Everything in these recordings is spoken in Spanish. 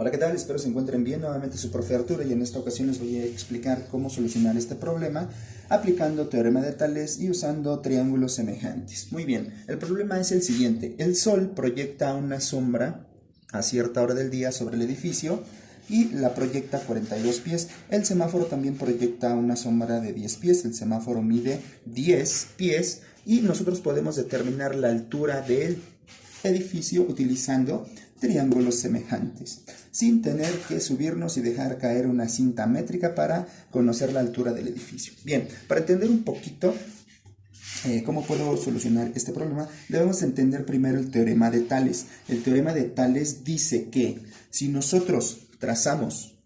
Hola, ¿qué tal? Espero se encuentren bien. Nuevamente su profe Arturo y en esta ocasión les voy a explicar cómo solucionar este problema aplicando teorema de Tales y usando triángulos semejantes. Muy bien, el problema es el siguiente. El sol proyecta una sombra a cierta hora del día sobre el edificio y la proyecta a 42 pies. El semáforo también proyecta una sombra de 10 pies. El semáforo mide 10 pies y nosotros podemos determinar la altura del edificio utilizando triángulos semejantes, sin tener que subirnos y dejar caer una cinta métrica para conocer la altura del edificio. Bien, para entender un poquito cómo puedo solucionar este problema, debemos entender primero el teorema de Tales. El teorema de Tales dice que si nosotros trazamos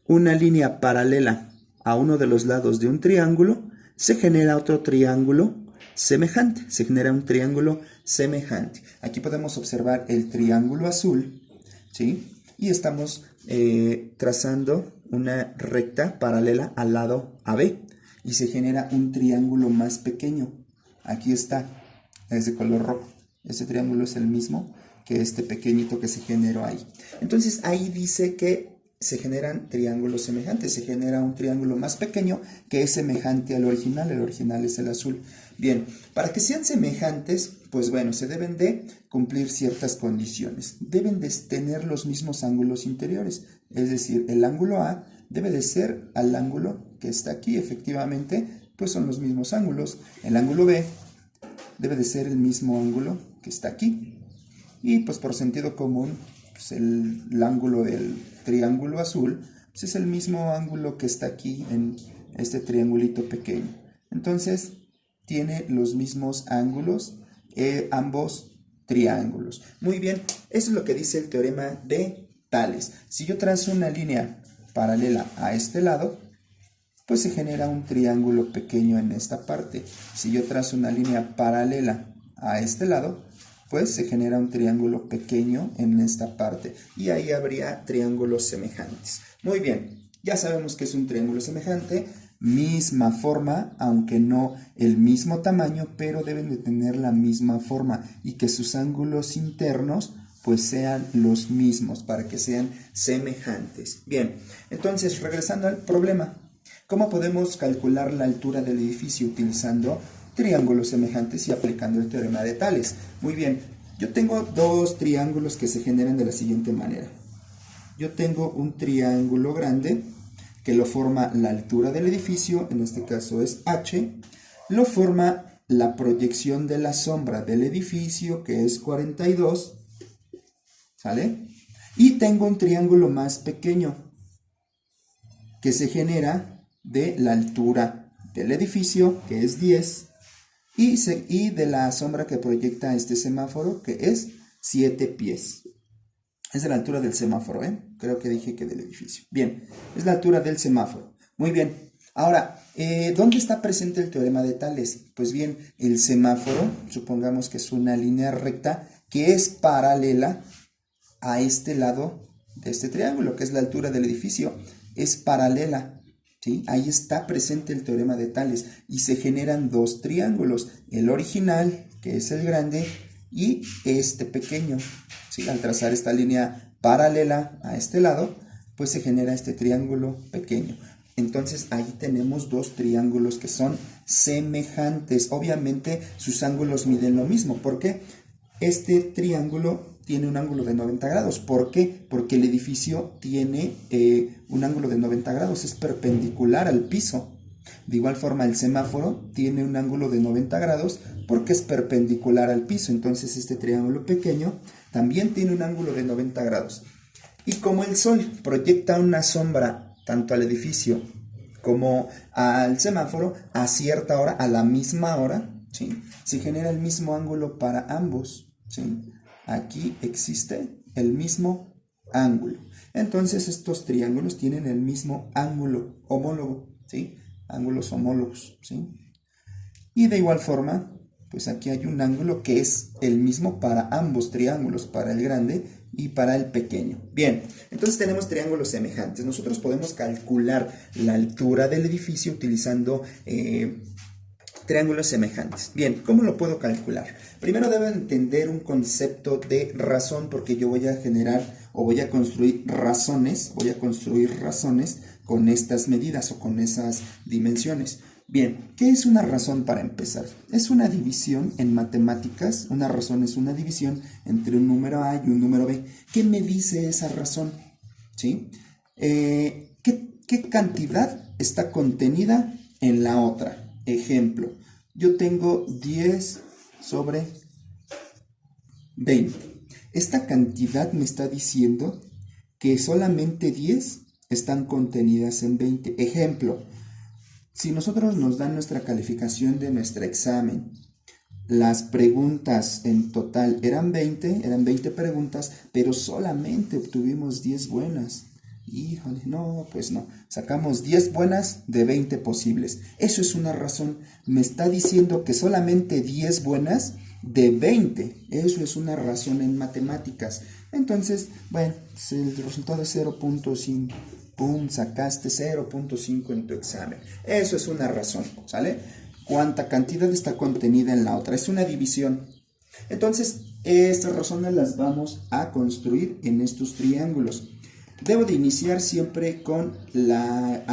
una línea paralela a uno de los lados de un triángulo, se genera otro triángulo semejante, se genera un triángulo semejante. Aquí podemos observar el triángulo azul, ¿sí? Y estamos trazando una recta paralela al lado AB y se genera un triángulo más pequeño. Aquí está, es de color rojo. Este triángulo es el mismo que este pequeñito que se generó ahí. Entonces ahí dice que se generan triángulos semejantes, se genera un triángulo más pequeño que es semejante al original. El original es el azul. Bien, para que sean semejantes, pues bueno, se deben de cumplir ciertas condiciones. Deben de tener los mismos ángulos interiores, es decir, el ángulo A debe de ser al ángulo que está aquí. Efectivamente, pues son los mismos ángulos. El ángulo B debe de ser el mismo ángulo que está aquí. Y pues por sentido común, pues el ángulo del triángulo azul pues es el mismo ángulo que está aquí en este triangulito pequeño. Entonces tiene los mismos ángulos ambos triángulos. Muy bien, eso es lo que dice el teorema de Tales. Si yo trazo una línea paralela a este lado, pues se genera un triángulo pequeño en esta parte. Si yo trazo una línea paralela a este lado, pues se genera un triángulo pequeño en esta parte y ahí habría triángulos semejantes. Muy bien, ya sabemos que es un triángulo semejante, misma forma, aunque no el mismo tamaño, pero deben de tener la misma forma y que sus ángulos internos pues sean los mismos para que sean semejantes. Bien, entonces regresando al problema, ¿cómo podemos calcular la altura del edificio utilizando triángulos semejantes y aplicando el teorema de Tales? Muy bien, yo tengo dos triángulos que se generan de la siguiente manera. Yo tengo un triángulo grande que lo forma la altura del edificio, en este caso es H, lo forma la proyección de la sombra del edificio, que es 42, ¿sale? Y tengo un triángulo más pequeño que se genera de la altura del edificio, que es 10, y de la sombra que proyecta este semáforo, que es 7 pies. Es de la altura del semáforo, creo que dije que del edificio. Bien, es la altura del semáforo. Muy bien. Ahora, ¿dónde está presente el teorema de Tales? Pues bien, el semáforo, supongamos que es una línea recta que es paralela a este lado de este triángulo, que es la altura del edificio. Es paralela, ¿sí? Ahí está presente el teorema de Tales y se generan dos triángulos, el original, que es el grande, y este pequeño, ¿sí? Al trazar esta línea paralela a este lado, pues se genera este triángulo pequeño. Entonces ahí tenemos dos triángulos que son semejantes. Obviamente sus ángulos miden lo mismo. ¿Por qué? Este triángulo tiene un ángulo de 90 grados. ¿Por qué? Porque el edificio tiene un ángulo de 90 grados, es perpendicular al piso. De igual forma el semáforo tiene un ángulo de 90 grados porque es perpendicular al piso. Entonces este triángulo pequeño también tiene un ángulo de 90 grados. Y como el sol proyecta una sombra tanto al edificio como al semáforo a cierta hora, a la misma hora, ¿sí? Se genera el mismo ángulo para ambos, ¿sí? Aquí existe el mismo ángulo. Entonces estos triángulos tienen el mismo ángulo homólogo, ¿sí? Ángulos homólogos, ¿sí? Y de igual forma, pues aquí hay un ángulo que es el mismo para ambos triángulos, para el grande y para el pequeño. Bien, entonces tenemos triángulos semejantes. Nosotros podemos calcular la altura del edificio utilizando triángulos semejantes. Bien, ¿cómo lo puedo calcular? Primero debo entender un concepto de razón porque yo voy a generar o voy a construir razones con estas medidas o con esas dimensiones. Bien, ¿qué es una razón para empezar? Es una división en matemáticas. Una razón es una división entre un número A y un número B. ¿Qué me dice esa razón? ¿Sí? ¿Qué cantidad está contenida en la otra? Ejemplo, yo tengo 10 sobre 20. Esta cantidad me está diciendo que solamente 10 están contenidas en 20. Ejemplo, si nosotros nos dan nuestra calificación de nuestro examen, las preguntas en total eran 20 preguntas, pero solamente obtuvimos 10 buenas. Híjole, no, pues no. Sacamos 10 buenas de 20 posibles. Eso es una razón. Me está diciendo que solamente 10 buenas de 20. Eso es una razón en matemáticas. Entonces, bueno, el resultado es 0.5. ¡Pum! Sacaste 0.5 en tu examen. Eso es una razón, ¿sale? ¿Cuánta cantidad está contenida en la otra? Es una división. Entonces, estas razones las vamos a construir en estos triángulos. Debo de iniciar siempre con la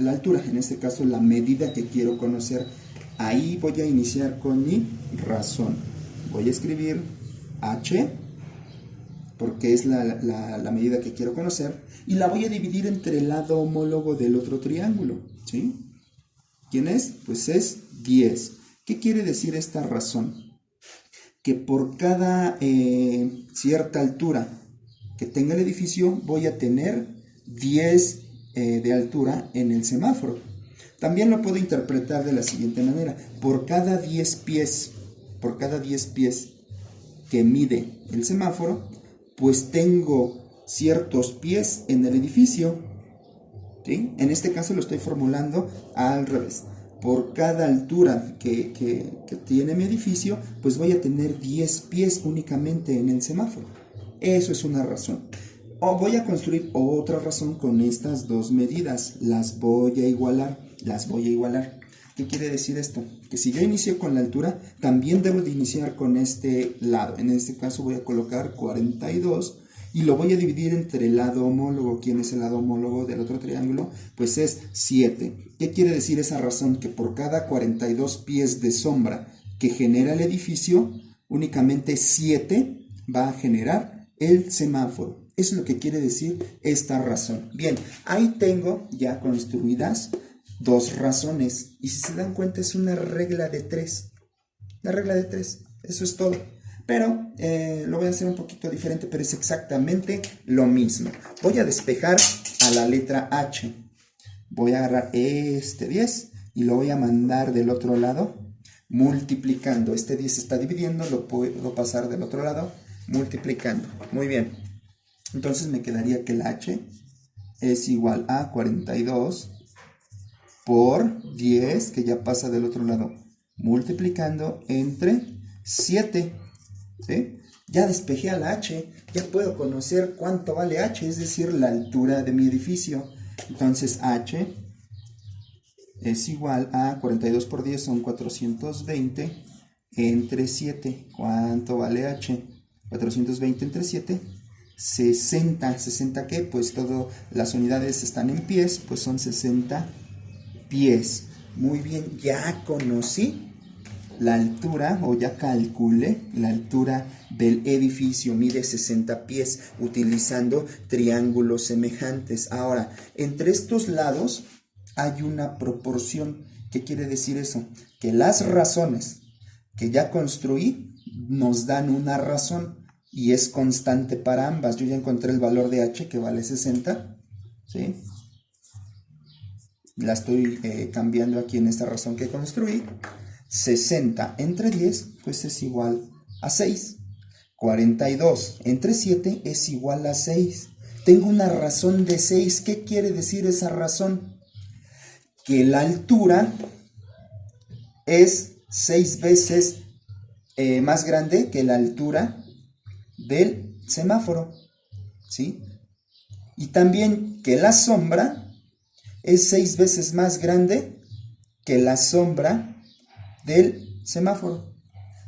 altura, en este caso la medida que quiero conocer. Ahí voy a iniciar con mi razón. Voy a escribir h, porque es la medida que quiero conocer, y la voy a dividir entre el lado homólogo del otro triángulo, ¿sí? ¿Quién es? Pues es 10. ¿Qué quiere decir esta razón? Que por cada cierta altura que tenga el edificio, voy a tener 10 de altura en el semáforo. También lo puedo interpretar de la siguiente manera. Por cada 10 pies que mide el semáforo, pues tengo ciertos pies en el edificio, ¿sí? En este caso lo estoy formulando al revés. Por cada altura que tiene mi edificio, pues voy a tener 10 pies únicamente en el semáforo. Eso es una razón. O voy a construir otra razón con estas dos medidas. Las voy a igualar. ¿Qué quiere decir esto? Que si yo inicio con la altura, también debo de iniciar con este lado. En este caso voy a colocar 42 y lo voy a dividir entre el lado homólogo. ¿Quién es el lado homólogo del otro triángulo? Pues es 7. ¿Qué quiere decir esa razón? Que por cada 42 pies de sombra que genera el edificio, únicamente 7 va a generar el semáforo. Eso es lo que quiere decir esta razón. Bien, ahí tengo ya construidas dos razones. Y si se dan cuenta, es una regla de 3. La regla de 3. Eso es todo. Pero lo voy a hacer un poquito diferente, pero es exactamente lo mismo. Voy a despejar a la letra H. Voy a agarrar este 10 y lo voy a mandar del otro lado multiplicando. Este 10 se está dividiendo, lo puedo pasar del otro lado multiplicando. Muy bien. Entonces me quedaría que la H es igual a 42 por 10, que ya pasa del otro lado, multiplicando entre 7. ¿Sí? Ya despejé a la H, ya puedo conocer cuánto vale H, es decir, la altura de mi edificio. Entonces H es igual a 42 por 10 son 420 entre 7. ¿Cuánto vale H? 420 entre 7, 60. ¿60 qué? Pues todas las unidades están en pies, pues son 60 pies. Muy bien, ya conocí la altura, o ya calculé la altura del edificio. Mide 60 pies utilizando triángulos semejantes. Ahora, entre estos lados hay una proporción. ¿Qué quiere decir eso? Que las razones que ya construí nos dan una razón y es constante para ambas. Yo ya encontré el valor de H, que vale 60, ¿sí? La estoy cambiando aquí en esta razón que construí. 60 entre 10, pues es igual a 6. 42 entre 7 es igual a 6. Tengo una razón de 6. ¿Qué quiere decir esa razón? Que la altura es 6 veces más grande que la altura del semáforo, ¿sí? Y también que la sombra es 6 veces más grande que la sombra del semáforo.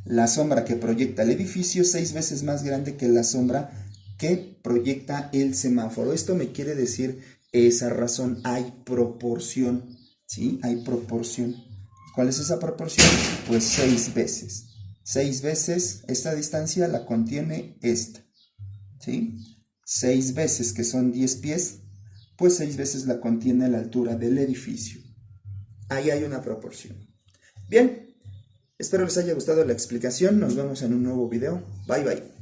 La sombra que proyecta el edificio es 6 veces más grande que la sombra que proyecta el semáforo. Esto me quiere decir esa razón, hay proporción, ¿sí? Hay proporción. ¿Cuál es esa proporción? Pues 6 veces. 6 veces esta distancia la contiene esta, ¿sí? 6 veces, que son 10 pies, pues 6 veces la contiene la altura del edificio. Ahí hay una proporción. Bien, espero les haya gustado la explicación. Nos vemos en un nuevo video. Bye, bye.